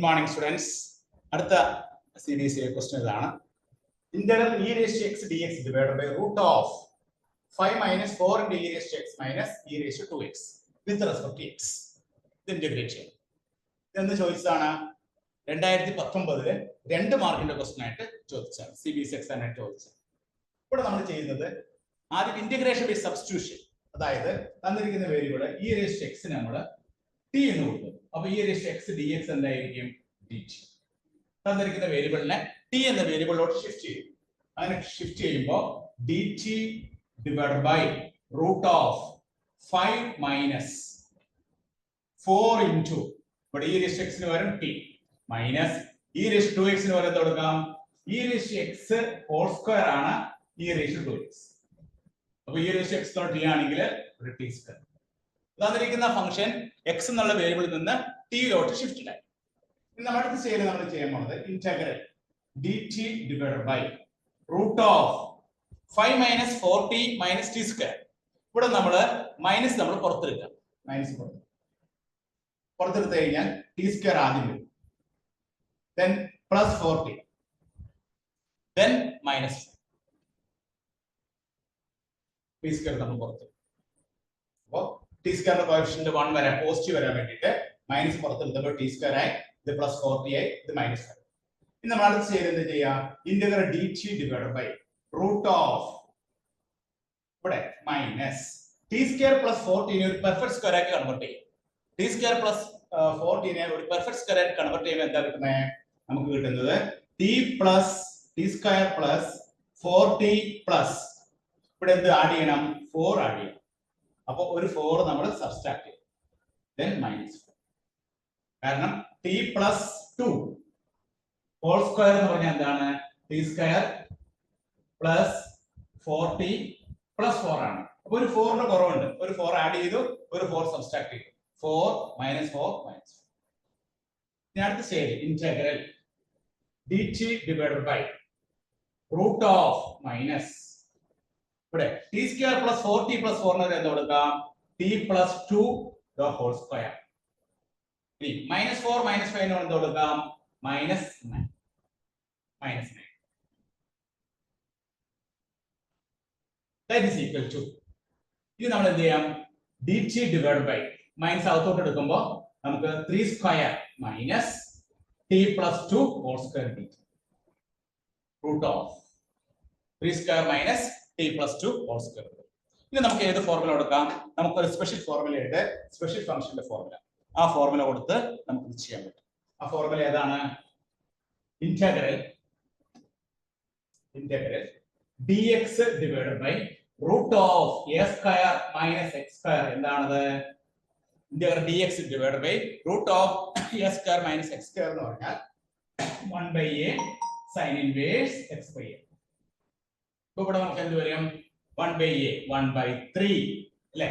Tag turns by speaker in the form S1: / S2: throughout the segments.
S1: Good morning, students. അടുത്ത സീരീസിലെ question ഇതാണ്. Integral e raised to x dx divided by root of 5 minus 4 into e raised to x minus e raised to 2x with respect to x. ഇത് integrate ചെയ്യണം. ഇതെന്ത് ചോദിച്ചതാണ്? 2019 2 മാർക്കിന്റെ question ആയിട്ട് ചോദിച്ചതാണ്. CBSE എക്സാം ആയിട്ട് ചോദിച്ചത്. ഇവിടെ നമ്മൾ ചെയ്യുന്നത് ആദ്യം ഇന്റഗ്രേഷൻ ബൈ സബ്സ്റ്റിറ്റ്യൂഷൻ, അതായത് തന്നിരിക്കുന്ന variable e raised to x നെ നമ്മൾ t എന്ന് കൊടുക്കും. അപ്പോൾ e raised to x dx എന്തായിരിക്കും? dt. തന്നിരിക്കുന്ന വേരിയബിളിനെ t എന്ന വേരിയബിളിലോട്ട് ഷിഫ്റ്റ് ചെയ്യും. അങ്ങനെ ഷിഫ്റ്റ് ചെയ്യുമ്പോൾ dt divided by root of 5 minus 4 into ഇവിടെ e raised to x ന് പകരം t minus e raised to 2x ന് പകരം കൊടുക്കാം e raised to x whole square ആണ് e raised to 2x. അപ്പോൾ e raised to x t ആണെങ്കിൽ ഒരു t square. തന്നിരിക്കുന്ന ഫംഗ്ഷൻ x എന്നുള്ള വേരിയബിളിൽ നിന്ന് t ലോട്ട് ഷിഫ്റ്റ് ആയി. ഇനി നമ്മൾ അടുത്ത സ്റ്റേജിൽ നമ്മൾ ചെയ്യാൻ പോകുന്നത് integral dt divided by root of 5 minus 4t minus t square. ഇവിടെ നമ്മൾ മൈനസ് നമ്മൾ പുറത്തെടുക്കുക. മൈനസ് പുറത്തെടുത്തു കഴിഞ്ഞാൽ t square ആദ്യം വരും, then plus 4t, then minus t square നമ്മൾ പുറത്തെടുക്കും. അപ്പോൾ t square കോഎഫിഷ്യന്റ് 1 വരാൻ പോസിറ്റീവ് വരാൻ വേണ്ടിയിട്ട് മൈനസ് പുറത്തെടുത്തപ്പോൾ t square ആയി, ഇത് plus 4t ആയി, ഇത് മൈനസ് ആയി. ഇനി നമ്മൾ അടുത്ത സ്റ്റേജിൽ എന്ത് ചെയ്യാം? Integral dt divided by root of ഇവിടെ minus T square plus 4t നെ ഒരു പെർഫെക്റ്റ് സ്ക്വയർ ആക്കി കൺവേർട്ട് ചെയ്യും. ടി സ്ക്വയർ പ്ലസ് 4t നെ ഒരു പെർഫെക്റ്റ് സ്ക്വയർ ആക്കി കൺവേർട്ട് ചെയ്യുമ്പോൾ എന്താ കിട്ടുന്നത്? നമുക്ക് കിട്ടുന്നത് T plus T square plus 4t plus ഇവിടെ എന്ത് ആഡ് ചെയ്യണം? 4 ആഡ് ചെയ്യണം. അപ്പോൾ ഒരു 4 നമ്മൾ സബ്സ്ട്രാക്ട് ചെയ്യും, then മൈനസ് 4. കാരണം ടി പ്ലസ് 2 ഹോൾ സ്ക്വയർ എന്ന് പറഞ്ഞാൽ എന്താണ്? T square plus 4t plus 4 ആണ്. അപ്പൊ ഒരു 4 ന്റെ കുറവുണ്ട്, ഒരു 4 ആഡ് ചെയ്തു, ഒരു 4 സബ്സ്ട്രാക്ട് ചെയ്തു. 4 minus 4 minus 4. ഇനി അടുത്ത stage integral dt divided by root of minus ഇവിടെ t square plus 4t plus 4 നെ എന്ത് കൊടുക്കാം? t plus 2 the whole square. ഇനി മൈനസ് 4 മൈനസ് 5 നെ എന്ത് കൊടുക്കാം? Minus 9. Minus 9 that is equal to, ഇത് നമ്മൾ എന്ത് ചെയ്യാം? dt divided by മൈനസ് അകത്തോട്ട് എടുക്കുമ്പോൾ നമുക്ക് 3 square minus t plus 2 whole square dt root of 3 square minus t plus 2 whole square. ഇനി നമുക്ക് ഏത് ഫോർമുല കൊടുക്കാം? നമുക്ക് ഒരു സ്പെഷ്യൽ ഫോർമുലയുണ്ട്, സ്പെഷ്യൽ ഫംഗ്ഷന്റെ ഫോർമുല. ആ ഫോർമുല കൊടുത്ത് നമുക്ക് ഇത് ചെയ്യാൻ പറ്റും. ആ ഫോർമുല ഏതാണ്? Integral dx divided by root of a square minus x square. എന്താണത്? Integral dx divided by root of a square minus x square എന്ന് പറഞ്ഞാൽ 1 by a sin inverse x by a. അപ്പോൾ ഇവിടെ നമുക്ക് എന്ത് വരും? 1 by a 1 by 3 അല്ലേ?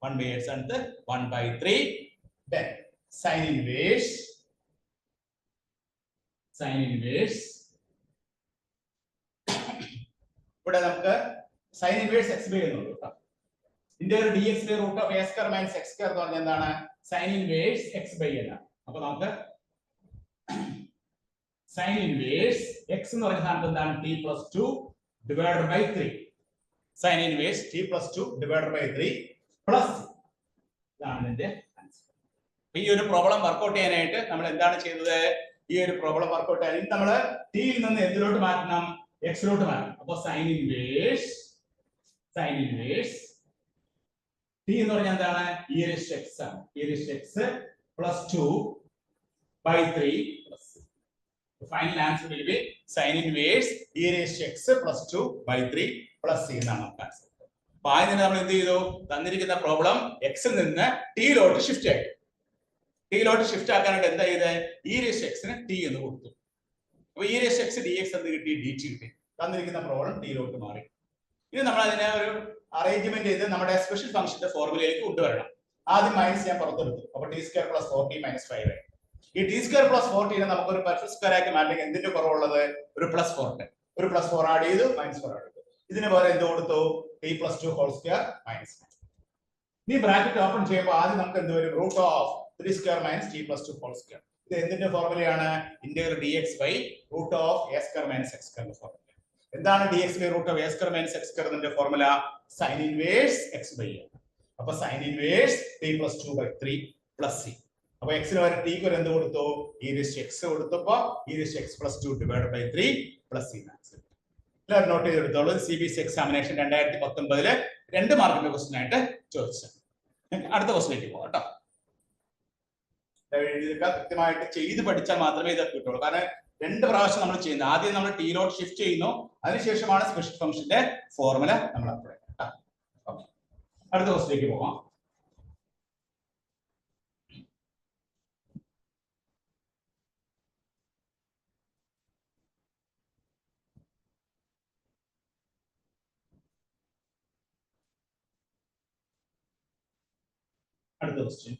S1: 1 by a സ്ഥാനത്ത് 1 by 3, then sin inverse ഇവിടെ നമുക്ക് sin inverse x by എന്നുള്ളൂ കേട്ടോ. Integral dx by root of a square minus x square എന്ന് പറഞ്ഞാൽ എന്താണ്? sin inverse x by എന്നാണ്. അപ്പോൾ നമുക്ക് sin inverse x എന്ന് പറയുന്ന സ്ഥാനത്ത് എന്താണ്? t plus 2 divided by 3. sin inverse t plus 2 divided by 3 plus ഇതാണ് ഇതിന്റെ ആൻസർ. ഈ ഒരു പ്രോബ്ലം വർക്ക്ഔട്ട് ചെയ്യാനായിട്ട് നമ്മൾ എന്താണ് ചെയ്തത്? ഈ ഒരു പ്രോബ്ലം വർക്ക്ഔട്ട് ചെയ്യാൻ നമ്മൾ t യിൽ നിന്ന് എന്തിലോട്ട് മാറ്റണം? x ലോട്ട് മാറ്റണം. അപ്പോൾ sin inverse t എന്ന് പറഞ്ഞാൽ എന്താണ്? e raised to x ആണ്. e raised to x plus 2 by 3 plus. The final answer will be sin inverse e raised to x plus 2 by 3 plus c എന്നാണ് നമുക്ക് ആൻസർ. അപ്പോൾ ആദ്യം നമ്മൾ എന്ത് ചെയ്തു? തന്നിരിക്കുന്ന പ്രോബ്ലം x ൽ നിന്ന് t ലോട്ട് ഷിഫ്റ്റ് ആയി. t ലോട്ട് ഷിഫ്റ്റ് ആക്കാനായിട്ട് എന്താ ചെയ്തത്? e raised to x ന് t എന്ന് കൊടുത്തു. അപ്പോൾ e raised to x dx എന്ന് കിട്ടി, dt കിട്ടി. തന്നിരിക്കുന്ന പ്രോബ്ലം t ലോട്ട് മാറി. ഇനി നമ്മൾ അതിനെ ഒരു അറേഞ്ച്മെന്റ് ചെയ്ത് നമ്മുടെ സ്പെഷ്യൽ ഫംഗ്ഷന്റെ ഫോർമുലയിലേക്ക് കൊണ്ടുവരണം. ആദ്യം മൈനസ് ഞാൻ പുറത്തെടുത്തു, അപ്പോൾ t square plus 4t minus 5 ആയി. ഈ t സ്ക്വയർ പ്ലസ് 4t നെ നമുക്ക് ഒരു പെർഫെക്റ്റ് സ്ക്വയർ ആക്കി മാറ്റാൻ എന്തിന്റെ കുറവുള്ളത്? ഒരു പ്ലസ് 4 ഉണ്ട്. ഒരു പ്ലസ് 4 ആഡ് ചെയ്തു, മൈനസ് 4 ആഡ് ചെയ്തു. ഇതിന് പകരം എന്ത് കൊടുത്തു? t plus 2 whole square minus 9. ഈ ബ്രാക്കറ്റ് ഓപ്പൺ ചെയ്യുമ്പോൾ ആദ്യം നമുക്ക് എന്ത് വരും? Root of 3 square minus t plus 2 whole square. ഇത് എന്തിന്റെ ഫോർമുലയാണ്? Integral dx by root of a square minus x square formula. എന്താണ് dx by root of a square minus x square എന്നതിന്റെ ഫോർമുല? Sine inverse x by a. അപ്പൊ sine inverse t plus 2 by 3 plus c. അപ്പൊ x ന് പകരം t ക്ക് എന്ത് കൊടുത്തു? e റേസ് ടു x കൊടുത്തപ്പോ e raise to x plus 2 divided by 3 plus c. എല്ലാവരും നോട്ട് ചെയ്തെടുത്തോളൂ. CBSE എക്സാമിനേഷൻ 2019 2 മാർക്കിന്റെ ക്വസ്റ്റ്യൻ ആയിട്ട് ചോദിച്ചത്. അടുത്ത ക്വസ്റ്റ്യനിലേക്ക് പോകാം കേട്ടോ. കൃത്യമായിട്ട് ചെയ്ത് പഠിച്ചാൽ മാത്രമേ ഇതൊക്കെ കിട്ടുള്ളൂ. കാരണം 2 പ്രാവശ്യം നമ്മൾ ചെയ്യുന്നത്. ആദ്യം നമ്മൾ ടി ലോട്ട് ഷിഫ്റ്റ് ചെയ്യുന്നു, അതിനുശേഷമാണ് സ്പെഷ്യൽ ഫംഗ്ഷന്റെ ഫോർമുല നമ്മൾ അപ്ലൈ ചെയ്യുന്നത്. ഓക്കെ, അടുത്ത ക്വസ്റ്റ്യനിലേക്ക് പോകാം. അടുത്ത ക്വസ്റ്റ്യൻ.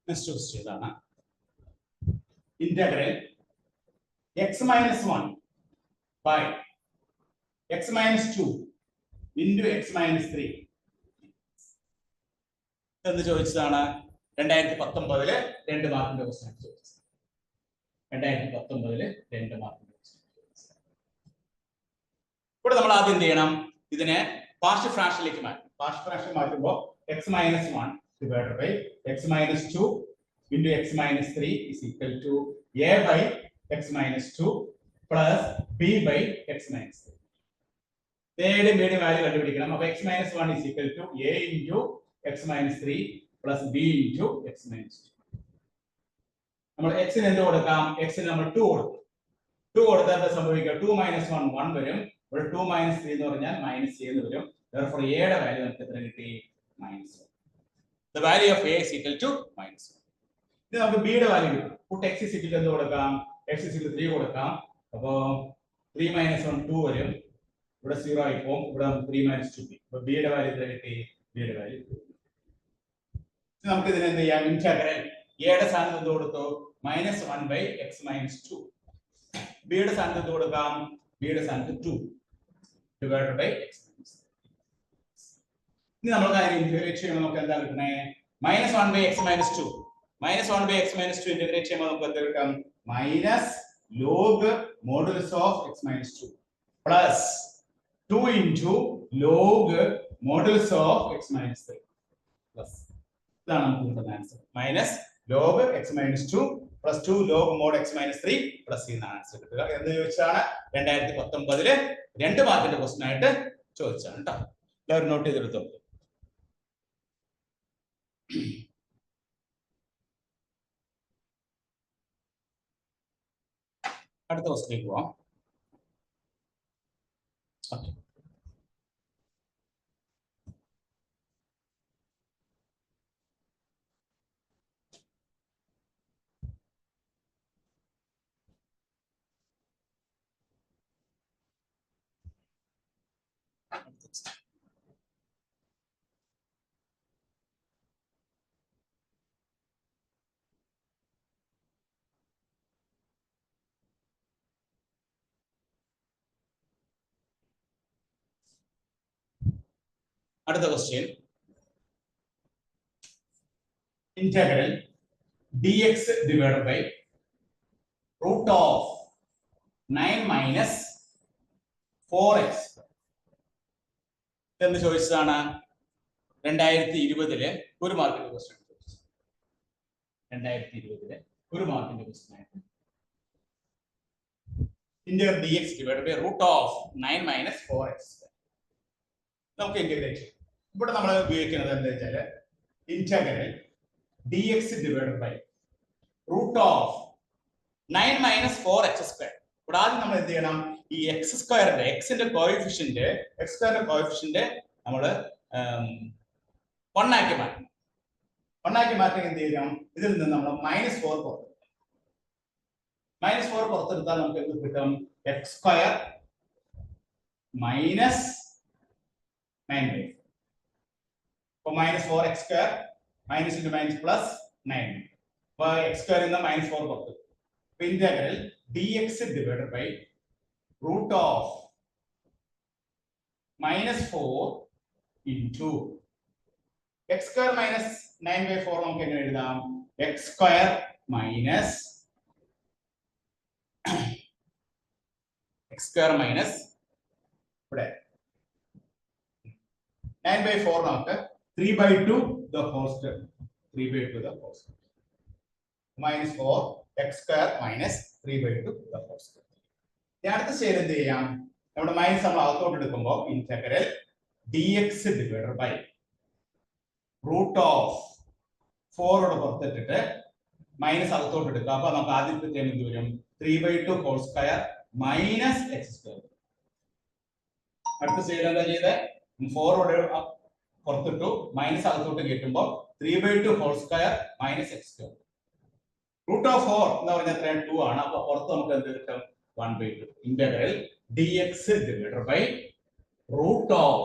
S1: നെക്സ്റ്റ് ക്വസ്റ്റ്യൻ ഇതാണ്. Integral x minus 1 by x minus 2 into x minus 3 എന്ന് ചോദിച്ചതാണ്. 2019 2 മാർക്കിന്റെ ക്വസ്റ്റ്യൻ ചോദിച്ചത്. 2019 2 മാർക്കിന്റെ ക്വസ്റ്റ്യൻ. ഇവിടെ നമ്മൾ ആദ്യം എന്ത് ചെയ്യണം? ഇതിനെ പാർഷ്യൽ ഫ്രാക്ഷനിലേക്ക് മാറ്റും. പാർഷ്യൽ ഫ്രാക്ഷൻ മാറ്റുമ്പോൾ x minus 1 divided by x minus 2 into x minus 3 is equal to a by x minus 2 plus b by x minus 3. A medium value കണ്ടുപിടിക്കണം. അപ്പോൾ x minus 1 is equal to a into x minus 3 plus b into x minus 2. നമ്മൾ x ന് എന്ത് കൊടുക്കാം? x ന് നമ്മൾ 2 കൊടുക്കും. 2 കൊടുത്താൽ എന്താ സംഭവിക്കുക? 2 minus 1 1 വരും. ഇവിടെ 2 minus 3 എന്ന് പറഞ്ഞാൽ minus a എന്ന് വരും. Therefore a യുടെ വാല്യൂ നമുക്ക് എത്ര കിട്ടി? -1. The value of a is equal to -1. ഇത് നമുക്ക് b യുടെ വാല്യൂ കിട്ടും. put x is equal to എന്ത് കൊടുക്കാം? x is equal to 3 കൊടുക്കാം. അപ്പോൾ 3 minus 1 2 വരും. ഇവിടെ 0 ആയി പോകും. ഇവിടെ 3 minus 2b. അപ്പോൾ b യുടെ വാല്യൂ എത്ര കിട്ടി? b യുടെ വാല്യൂ. നമുക്ക് ഇതിനെ എന്ത് ചെയ്യാം? ഇന്റഗ്രൽ a യുടെ സ്ഥാനത്ത് എന്ത് കൊടുത്തു? -1 by x minus 2. b യുടെ സ്ഥാനത്ത് എന്ത് കൊടുക്കാം? b യുടെ സ്ഥാനത്ത് 2 divided by x. ഇനി നമ്മൾ കാര്യം ഇന്റഗ്രേറ്റ് ചെയ്യുമ്പോൾ നമുക്ക് എന്താ കിട്ടണേ? -1 by x minus 2. -1 by x minus 2 integrate ചെയ്യുമ്പോൾ നമുക്ക് എന്താ കിട്ടാം? minus log modulus of x minus 2 plus 2 into log modulus of x minus 3 plus. ഇതാണ് നമുക്ക് കിട്ടുന്ന answer. minus log x minus 2 plus 2 log mod x minus 3 plus എന്നാണ് answer കിട്ടുക. എന്ന് ചോദിച്ചാണ് 2019 2 മാർക്കിന്റെ ക്വസ്റ്റ്യൻ ആയിട്ട് ചോദിച്ചാണ് കേട്ടോ. എല്ലാവരും നോട്ട് ചെയ്തെടുത്തോ. അടുത്ത ക്വസ്റ്റ്യനിലേക്ക് പോവാം. ഓക്കെ, അടുത്ത question. Integral dx divided by root of 9 minus 4x എന്ന് ചോദിച്ചതാണ്. 2020 1 മാർക്കിന്റെ ക്വസ്റ്റ്യൻ. 2020 1 മാർക്കിന്റെ ക്വസ്റ്റ്യൻ ആയിട്ട് integral dx divided by root of 9 minus 4x. നമുക്ക് ഇന്റഗ്രേറ്റ് ചെയ്യാം. ഇവിടെ നമ്മൾ ഉപയോഗിക്കുന്നത് എന്താ വെച്ചാൽ integral dx divided by root of 9 minus 4x square. ഇവിടെ ആദ്യം നമ്മൾ എന്ത് ചെയ്യണം? ഈ x സ്ക്വയറിന്റെ xന്റെ കോഎഫിഷ്യന്റ് x സ്ക്വയറിന്റെ കോഎഫിഷ്യന്റ് നമ്മൾ 1 ആക്കി മാറ്റണം. 1 ആക്കി മാറ്റാൻ എന്ത് ചെയ്യണം? ഇതിൽ നിന്ന് നമ്മൾ -4 പുറത്തെടുക്കണം. -4 പുറത്തെടുത്താൽ നമുക്ക് എന്ത് കിട്ടും? x square minus 9/4. അപ്പോൾ -4x square minus into minus plus 9. അപ്പോൾ x സ്ക്വയർ നിന്ന് -4 പുറത്ത്. അപ്പോൾ integral dx divided by root of -4 into x square minus 9/4 നമുക്ക് എങ്ങനെ എഴുതാം? x square minus ഇവിടെ 9/4 നമുക്ക് 3/2 the whole square, 3/2 the whole square minus 4 x square minus 3/2 the whole square. ഇനി അടുത്ത സ്റ്റെപ്പ് എന്ത് ചെയ്യാം? നമ്മുടെ മൈനസ് നമ്മൾ അകത്തോട്ട് എടുക്കുമ്പോൾ integral dx divided by root of 4 ഓട് പുറത്തിട്ടിട്ട് മൈനസ് അകത്തോട്ട് എടുക്കുക. അപ്പൊ നമുക്ക് ആദ്യത്തെ ടേം എന്ത് വരും? 3/2 whole square minus x square. അടുത്ത സ്റ്റെപ്പ് എന്താ ചെയ്തത്? 4 ഓട് പുറത്തിട്ടു, മൈനസ് അകത്തോട്ട് കയറ്റുമ്പോൾ 3/2 whole square minus x square. root of 4 എന്ന് പറഞ്ഞാൽ എത്രയാണ്? 2 ആണ്. അപ്പൊ പുറത്ത് നമുക്ക് എന്ത് കിട്ടും? 1/2 integral dx divided by root of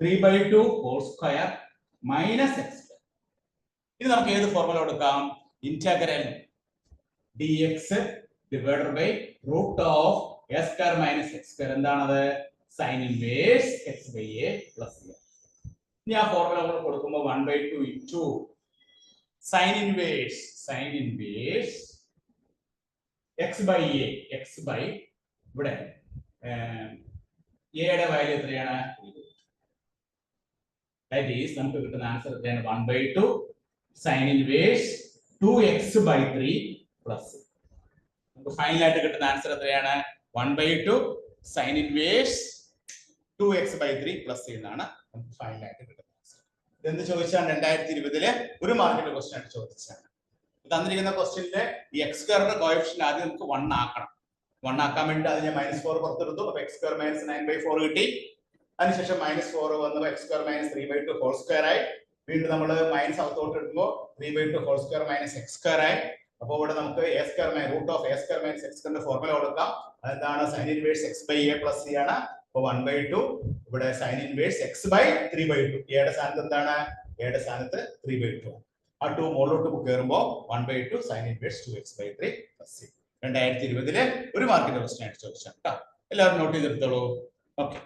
S1: 3/2 whole square minus x square. ഇത് നമുക്ക് ഏത് ഫോർമുല കൊടുക്കാം? Integral dx divided by root of s square minus x square. എന്താണത്? sin inverse x by a plus a. ഇനി ആ ഫോർമുല നമ്മൾ കൊടുക്കുമ്പോൾ 1/2 into sin inverse x by a, x by ഇവിടെ a യുടെ വാല്യൂ എത്രയാണ്? ദാറ്റ് ഈസ് നമുക്ക് കിട്ടുന്ന ആൻസർ എത്രയാണ്? 1/2 sin inverse 2x by 3 plus. നമുക്ക് ഫൈനൽ ആയിട്ട് കിട്ടുന്ന ആൻസർ എത്രയാണ്? 1/2 sin inverse 2x by 3 plus എന്നാണ് നമുക്ക് ഫൈനൽ ആയിട്ട് കിട്ടുന്ന ആൻസർ. ഇതെന്ത് ചോദിച്ചാണ്? 2020 ഒരു മാർക്കിന്റെ ക്വസ്റ്റ്യൻ ആയിട്ട് ചോദിച്ചാണ്. തന്നിരിക്കുന്ന ക്വസ്റ്റ്യനിലെ ഈ എക്സ് സ്ക്വയറിന്റെ കോഎഫിഷ്യന്റ് ആദ്യം നമുക്ക് 1 ആക്കണം. 1 ആക്കാൻ വേണ്ടി അതിനെ -4 പുറത്തെടുത്തു. അപ്പൊ x square minus 9/4 കിട്ടി. അതിനുശേഷം -4 വന്നപ്പോൾ x square minus 3/2 whole square ആയി. വീണ്ടും നമ്മൾ മൈനസ് അകത്തോട്ട് എടുക്കുമ്പോൾ 3/2 whole square minus x square ആയി. അപ്പോൾ ഇവിടെ നമുക്ക് a square minus root of a square minus x square formula കൊടുക്കാം. അതെന്താണ്? sin inverse x by a plus c ആണ്. അപ്പോൾ 1/2 ഇവിടെ sin inverse x by 3/2. a യുടെ സ്ഥാനത്ത് എന്താണ്? a യുടെ സ്ഥാനത്ത് 3/2. ആ 2 മുകളിലോട്ട് കയറുമ്പോൾ 1/2 sin inverse 2x by 3 plus c. 2020 ഒരു മാർക്കിന്റെ ക്വസ്റ്റ്യൻ ആയിട്ട് ചോദിച്ചാണ് കേട്ടോ. എല്ലാവരും നോട്ട് ചെയ്തെടുത്തോളൂ. ഓക്കെ.